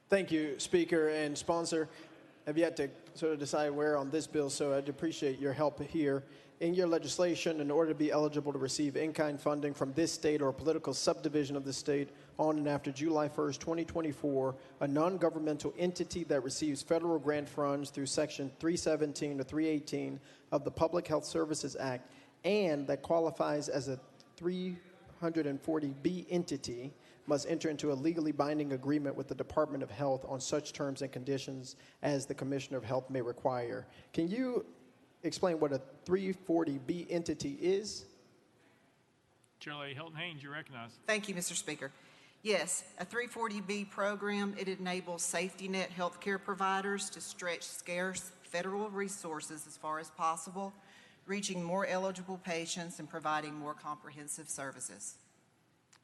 Thank you, Speaker and sponsor. I've yet to sort of decide where on this bill, so I'd appreciate your help here. In your legislation, in order to be eligible to receive in-kind funding from this state or a political subdivision of the state on and after July 1st, 2024, a non-governmental entity that receives federal grant funds through Section 317 to 318 of the Public Health Services Act and that qualifies as a 340B entity must enter into a legally binding agreement with the Department of Health on such terms and conditions as the Commissioner of Health may require. Can you explain what a 340B entity is? Chair Lady Hilton Haynes, you recognize. Thank you, Mr. Speaker. Yes, a 340B program, it enables safety net healthcare providers to stretch scarce federal resources as far as possible, reaching more eligible patients and providing more comprehensive services.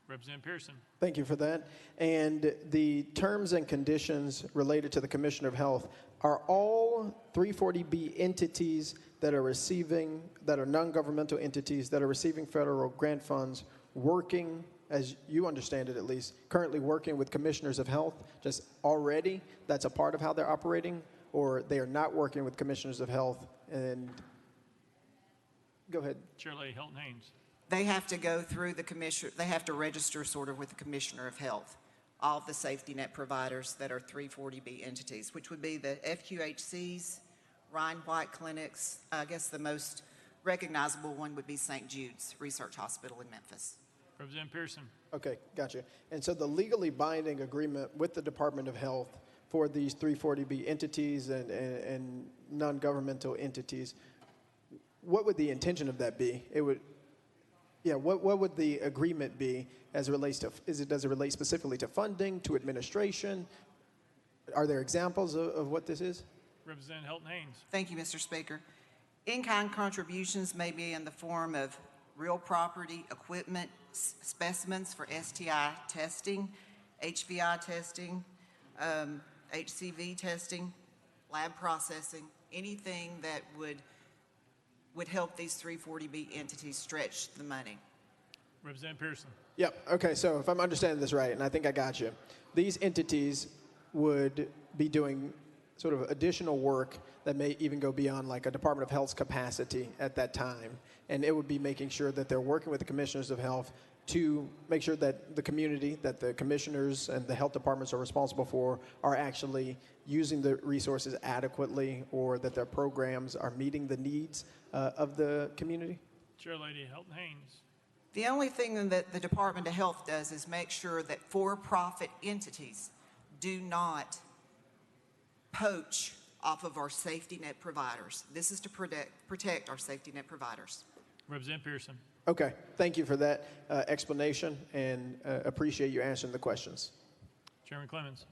Representative Pearson. Thank you for that. And the terms and conditions related to the Commissioner of Health, are all 340B entities that are receiving, that are non-governmental entities that are receiving federal grant funds working, as you understand it at least, currently working with commissioners of health just already? That's a part of how they're operating? Or they are not working with commissioners of health? And go ahead. Chair Lady Hilton Haynes. They have to go through the commissioner, they have to register sort of with the Commissioner of Health, all of the safety net providers that are 340B entities, which would be the FQHCs, Ryan White clinics. I guess the most recognizable one would be St. Jude's Research Hospital in Memphis. Representative Pearson. Okay, gotcha. And so the legally binding agreement with the Department of Health for these 340B entities and non-governmental entities, what would the intention of that be? It would, yeah, what would the agreement be as it relates to, does it relate specifically to funding, to administration? Are there examples of what this is? Representative Hilton Haynes. Thank you, Mr. Speaker. In-kind contributions may be in the form of real property, equipment, specimens for STI testing, HVI testing, HCV testing, lab processing, anything that would help these 340B entities stretch the money. Representative Pearson. Yep. Okay, so if I'm understanding this right, and I think I got you, these entities would be doing sort of additional work that may even go beyond like a Department of Health's capacity at that time. And it would be making sure that they're working with the commissioners of health to make sure that the community, that the commissioners and the health departments are responsible for are actually using the resources adequately, or that their programs are meeting the needs of the community? Chair Lady Hilton Haynes. The only thing that the Department of Health does is make sure that for-profit entities do not poach off of our safety net providers. This is to protect our safety net providers. Representative Pearson. Okay, thank you for that explanation, and appreciate you answering the questions. Chairman Clemens.